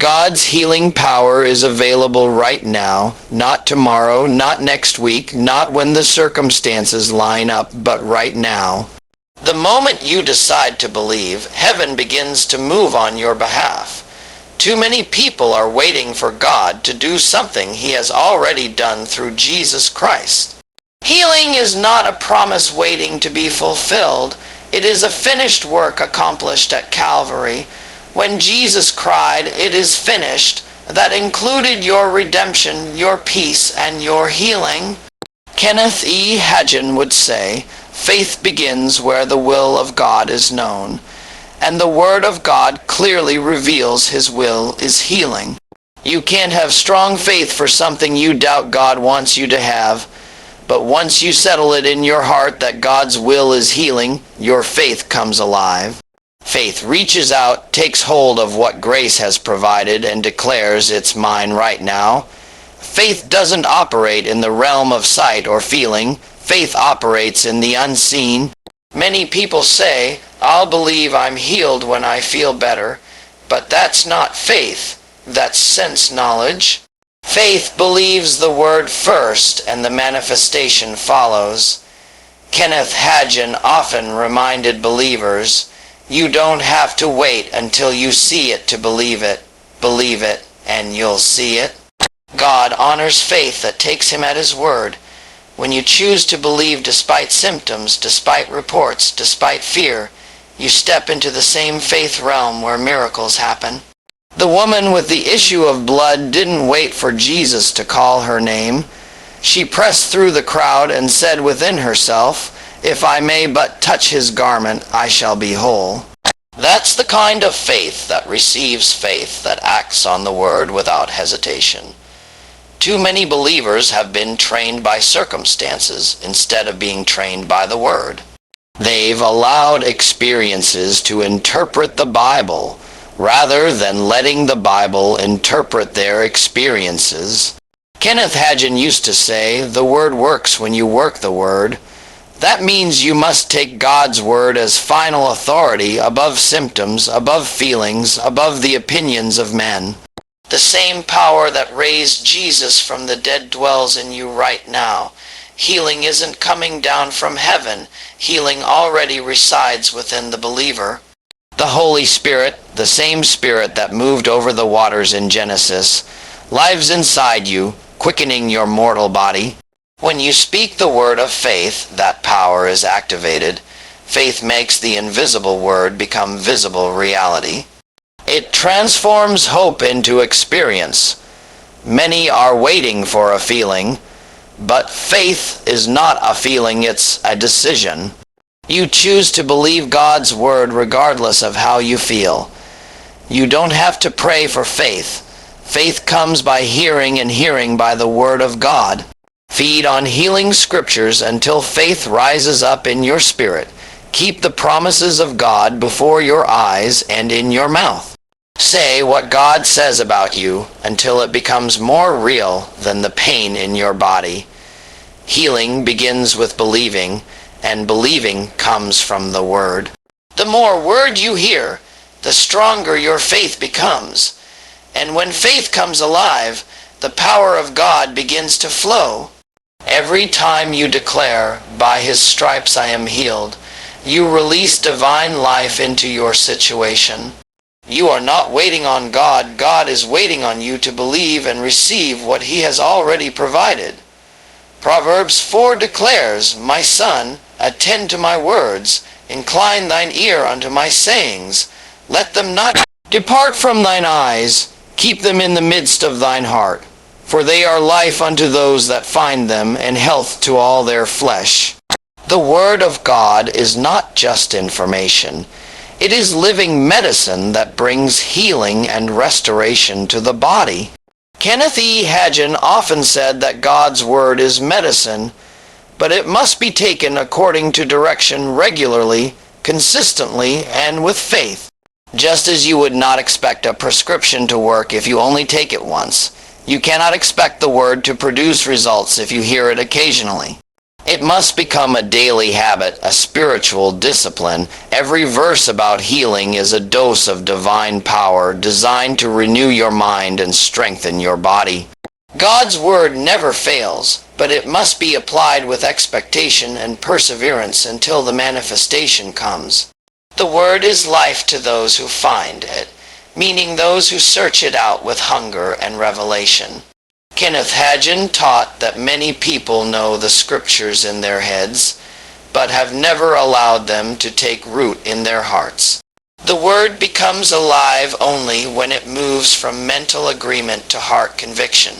God's healing power is available right now, not tomorrow, not next week, not when the circumstances line up, but right now. The moment you decide to believe, heaven begins to move on your behalf. Too many people are waiting for God to do something He has already done through Jesus Christ. Healing is not a promise waiting to be fulfilled. It is a finished work accomplished at Calvary. When Jesus cried, "It is finished," that included your redemption, your peace, and your healing. Kenneth E Hagin would say, "Faith begins where the will of God is known." And the Word of God clearly reveals His will is healing. You can't have strong faith for something you doubt God wants you to have, but once you settle it in your heart that God's will is healing, your faith comes alive. Faith reaches out, takes hold of what grace has provided, and declares it's mine right now. Faith doesn't operate in the realm of sight or feeling. Faith operates in the unseen. Many people say, "I'll believe I'm healed when I feel better," but that's not faith. That's sense knowledge. Faith believes the word first, and the manifestation follows. Kenneth Hagin often reminded believers, you don't have to wait until you see it to believe it. Believe it, and you'll see it. God honors faith that takes Him at His word. When you choose to believe despite symptoms, despite reports, despite fear, you step into the same faith realm where miracles happen. The woman with the issue of blood didn't wait for Jesus to call her name. She pressed through the crowd and said within herself, "If I may but touch His garment, I shall be whole." That's the kind of faith that receives faith, that acts on the word without hesitation. Too many believers have been trained by circumstances instead of being trained by the Word. They've allowed experiences to interpret the Bible rather than letting the Bible interpret their experiences. Kenneth Hagin used to say, "The Word works when you work the Word." That means you must take God's Word as final authority above symptoms, above feelings, above the opinions of men. The same power that raised Jesus from the dead dwells in you right now. Healing isn't coming down from heaven. Healing already resides within the believer. The Holy Spirit, the same Spirit that moved over the waters in Genesis, lives inside you, quickening your mortal body. When you speak the word of faith, that power is activated. Faith makes the invisible word become visible reality. It transforms hope into experience. Many are waiting for a feeling, but faith is not a feeling, it's a decision. You choose to believe God's word regardless of how you feel. You don't have to pray for faith. Faith comes by hearing, and hearing by the word of God. Feed on healing scriptures until faith rises up in your spirit. Keep the promises of God before your eyes and in your mouth. Say what God says about you until it becomes more real than the pain in your body. Healing begins with believing, and believing comes from the Word. The more Word you hear, the stronger your faith becomes. And when faith comes alive, the power of God begins to flow. Every time you declare, "By His stripes I am healed," you release divine life into your situation. You are not waiting on God. God is waiting on you to believe and receive what He has already provided. Proverbs 4 declares, "My son, attend to my words, incline thine ear unto my sayings. Let them not depart from thine eyes, keep them in the midst of thine heart. For they are life unto those that find them, and health to all their flesh." The Word of God is not just information. It is living medicine that brings healing and restoration to the body. Kenneth E Hagin often said that God's Word is medicine, but it must be taken according to direction regularly, consistently, and with faith. Just as you would not expect a prescription to work if you only take it once, you cannot expect the Word to produce results if you hear it occasionally. It must become a daily habit, a spiritual discipline. Every verse about healing is a dose of divine power designed to renew your mind and strengthen your body. God's word never fails, but it must be applied with expectation and perseverance until the manifestation comes. The word is life to those who find it, meaning those who search it out with hunger and revelation. Kenneth Hagin taught that many people know the scriptures in their heads, but have never allowed them to take root in their hearts. The word becomes alive only when it moves from mental agreement to heart conviction.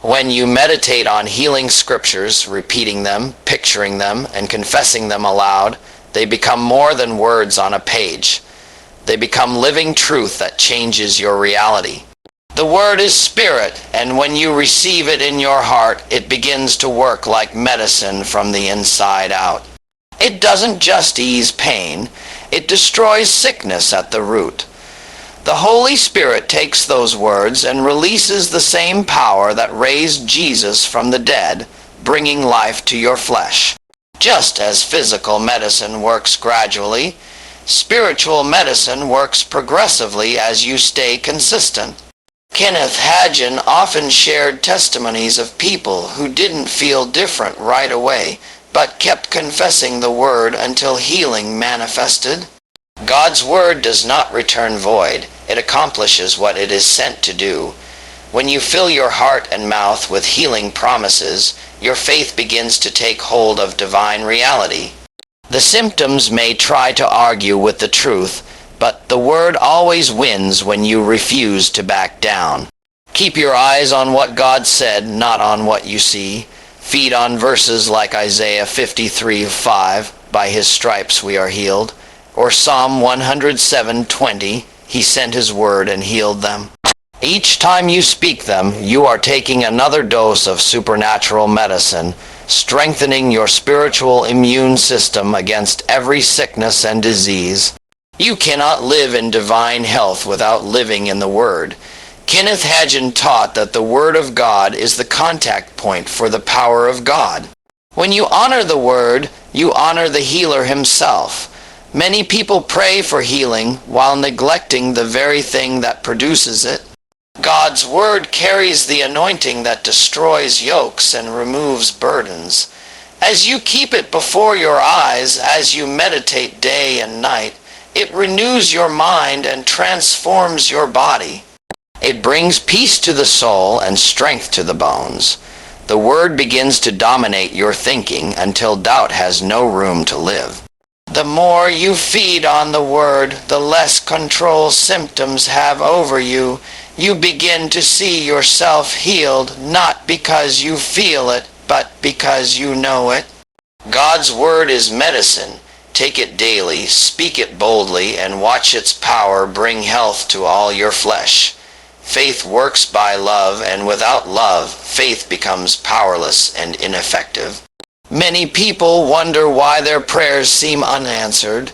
When you meditate on healing scriptures, repeating them, picturing them, and confessing them aloud, they become more than words on a page. They become living truth that changes your reality. The word is spirit, and when you receive it in your heart, it begins to work like medicine from the inside out. It doesn't just ease pain, it destroys sickness at the root. The Holy Spirit takes those words and releases the same power that raised Jesus from the dead, bringing life to your flesh. Just as physical medicine works gradually, spiritual medicine works progressively as you stay consistent. Kenneth Hagin often shared testimonies of people who didn't feel different right away, but kept confessing the word until healing manifested. God's word does not return void. It accomplishes what it is sent to do. When you fill your heart and mouth with healing promises, your faith begins to take hold of divine reality. The symptoms may try to argue with the truth, but the word always wins when you refuse to back down. Keep your eyes on what God said, not on what you see. Feed on verses like Isaiah 53:5, "By his stripes we are healed," or Psalm 107:20, "He sent his word and healed them." Each time you speak them, you are taking another dose of supernatural medicine, strengthening your spiritual immune system against every sickness and disease. You cannot live in divine health without living in the Word. Kenneth Hagin taught that the Word of God is the contact point for the power of God. When you honor the Word, you honor the healer himself. Many people pray for healing while neglecting the very thing that produces it. God's Word carries the anointing that destroys yokes and removes burdens. As you keep it before your eyes, as you meditate day and night, it renews your mind and transforms your body. It brings peace to the soul and strength to the bones. The Word begins to dominate your thinking until doubt has no room to live. The more you feed on the Word, the less control symptoms have over you. You begin to see yourself healed, not because you feel it, but because you know it. God's Word is medicine. Take it daily, speak it boldly, and watch its power bring health to all your flesh. Faith works by love, and without love, faith becomes powerless and ineffective. Many people wonder why their prayers seem unanswered,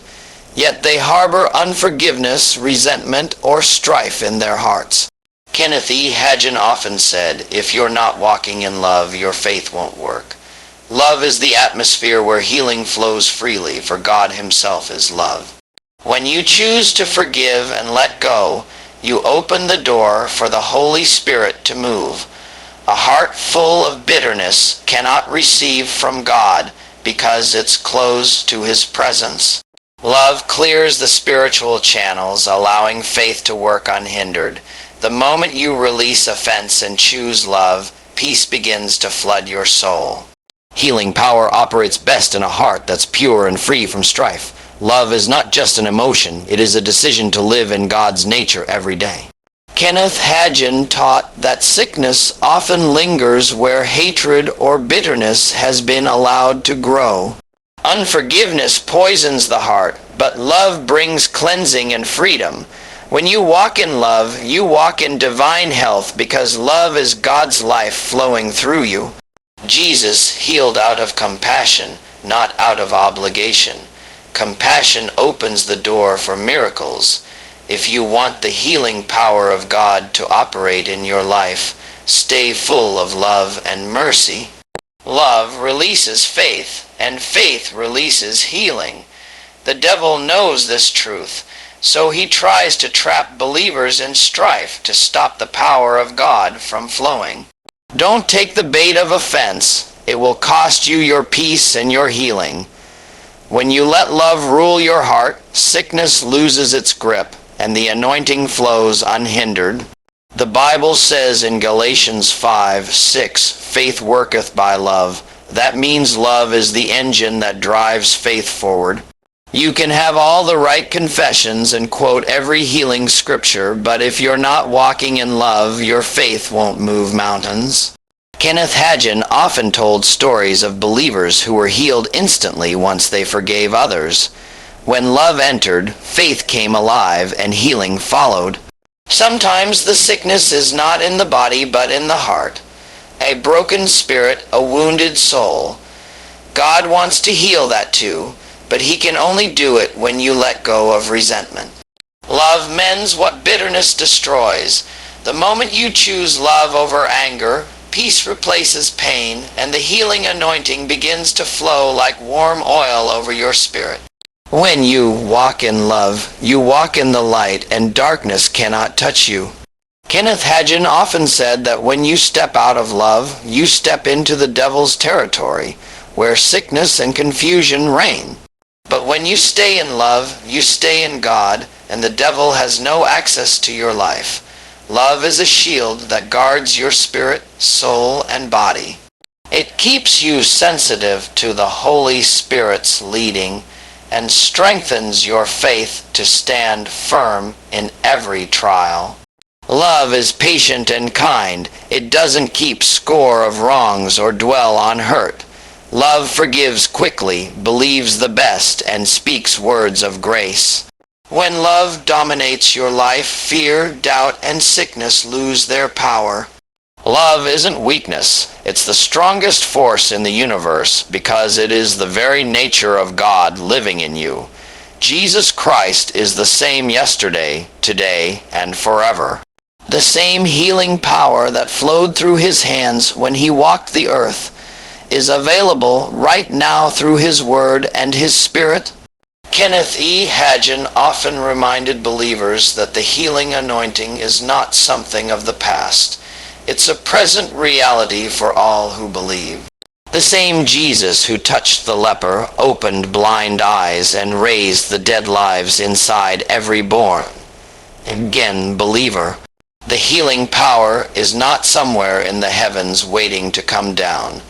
yet they harbor unforgiveness, resentment, or strife in their hearts. Kenneth E Hagin often said, "If you're not walking in love, your faith won't work." Love is the atmosphere where healing flows freely, for God himself is love. When you choose to forgive and let go, you open the door for the Holy Spirit to move. A heart full of bitterness cannot receive from God because it's closed to his presence. Love clears the spiritual channels, allowing faith to work unhindered. The moment you release offense and choose love, peace begins to flood your soul. Healing power operates best in a heart that's pure and free from strife. Love is not just an emotion, it is a decision to live in God's nature every day. Kenneth Hagin taught that sickness often lingers where hatred or bitterness has been allowed to grow. Unforgiveness poisons the heart, but love brings cleansing and freedom. When you walk in love, you walk in divine health because love is God's life flowing through you. Jesus healed out of compassion, not out of obligation. Compassion opens the door for miracles. If you want the healing power of God to operate in your life, stay full of love and mercy. Love releases faith, and faith releases healing. The devil knows this truth, so he tries to trap believers in strife to stop the power of God from flowing. Don't take the bait of offense. It will cost you your peace and your healing. When you let love rule your heart, sickness loses its grip, and the anointing flows unhindered. The Bible says in Galatians 5:6, faith worketh by love. That means love is the engine that drives faith forward. You can have all the right confessions and quote every healing scripture, but if you're not walking in love, your faith won't move mountains. Kenneth Hagin often told stories of believers who were healed instantly once they forgave others. When love entered, faith came alive and healing followed. Sometimes the sickness is not in the body but in the heart. A broken spirit, a wounded soul. God wants to heal that too, but he can only do it when you let go of resentment. Love mends what bitterness destroys. The moment you choose love over anger, peace replaces pain, and the healing anointing begins to flow like warm oil over your spirit. When you walk in love, you walk in the light, and darkness cannot touch you. Kenneth Hagin often said that when you step out of love, you step into the devil's territory, where sickness and confusion reign. But when you stay in love, you stay in God, and the devil has no access to your life. Love is a shield that guards your spirit, soul, and body. It keeps you sensitive to the Holy Spirit's leading, and strengthens your faith to stand firm in every trial. Love is patient and kind. It doesn't keep score of wrongs or dwell on hurt. Love forgives quickly, believes the best, and speaks words of grace. When love dominates your life, fear, doubt, and sickness lose their power. Love isn't weakness. It's the strongest force in the universe because it is the very nature of God living in you. Jesus Christ is the same yesterday, today, and forever. The same healing power that flowed through his hands when he walked the earth is available right now through his word and his spirit. Kenneth E Hagin often reminded believers that the healing anointing is not something of the past. It's a present reality for all who believe. The same Jesus who touched the leper, opened blind eyes, and raised the dead lives inside every born again believer. The healing power is not somewhere in the heavens waiting to come down.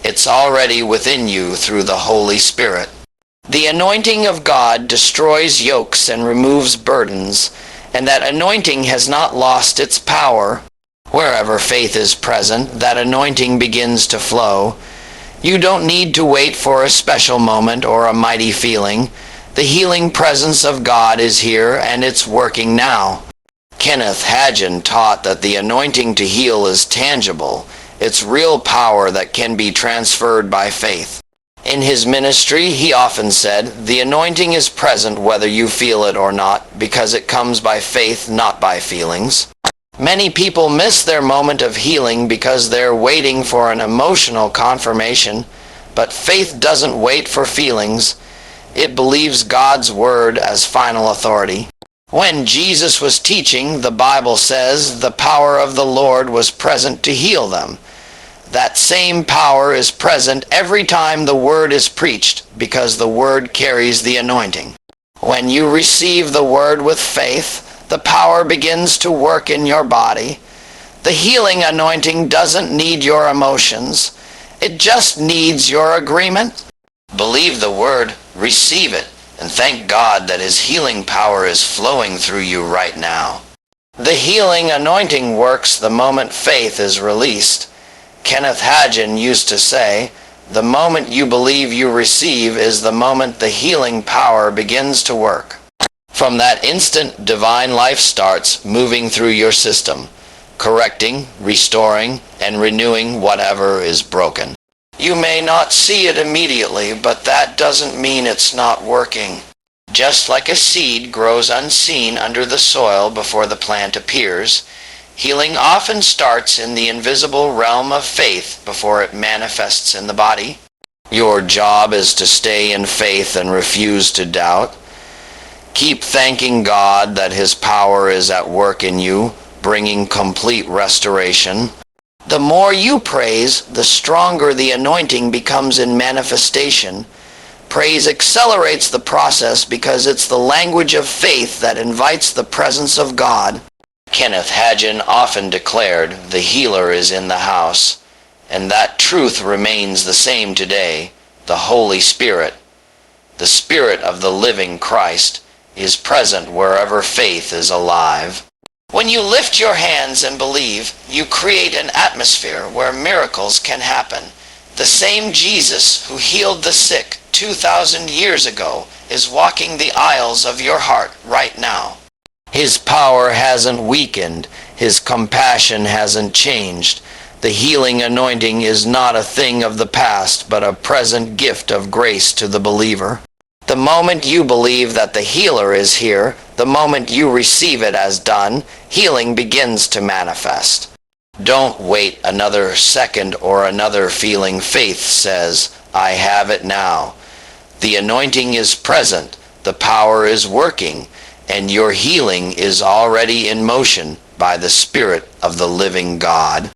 It's already within you through the Holy Spirit. The anointing of God destroys yokes and removes burdens, and that anointing has not lost its power. Wherever faith is present, that anointing begins to flow. You don't need to wait for a special moment or a mighty feeling. The healing presence of God is here, and it's working now. Kenneth Hagin taught that the anointing to heal is tangible. It's real power that can be transferred by faith. In his ministry, he often said, the anointing is present whether you feel it or not, because it comes by faith, not by feelings. Many people miss their moment of healing because they're waiting for an emotional confirmation, but faith doesn't wait for feelings. It believes God's word as final authority. When Jesus was teaching, the Bible says the power of the Lord was present to heal them. That same power is present every time the word is preached because the word carries the anointing. When you receive the word with faith, the power begins to work in your body. The healing anointing doesn't need your emotions. It just needs your agreement. Believe the word, receive it, and thank God that his healing power is flowing through you right now. The healing anointing works the moment faith is released. Kenneth Hagin used to say, the moment you believe you receive is the moment the healing power begins to work. From that instant, divine life starts moving through your system, correcting, restoring, and renewing whatever is broken. You may not see it immediately, but that doesn't mean it's not working. Just like a seed grows unseen under the soil before the plant appears, Healing often starts in the invisible realm of faith before it manifests in the body. Your job is to stay in faith and refuse to doubt. Keep thanking God that His power is at work in you, bringing complete restoration. The more you praise, the stronger the anointing becomes in manifestation. Praise accelerates the process because it's the language of faith that invites the presence of God. Kenneth Hagin often declared, "The healer is in the house," and that truth remains the same today. The Holy Spirit, the Spirit of the living Christ, is present wherever faith is alive. When you lift your hands and believe, you create an atmosphere where miracles can happen. The same Jesus who healed the sick 2,000 years ago is walking the aisles of your heart right now. His power hasn't weakened. His compassion hasn't changed. The healing anointing is not a thing of the past, but a present gift of grace to the believer. The moment you believe that the healer is here, the moment you receive it as done, healing begins to manifest. Don't wait another second or another feeling. Faith says, "I have it now." The anointing is present, the power is working, and your healing is already in motion by the Spirit of the living God.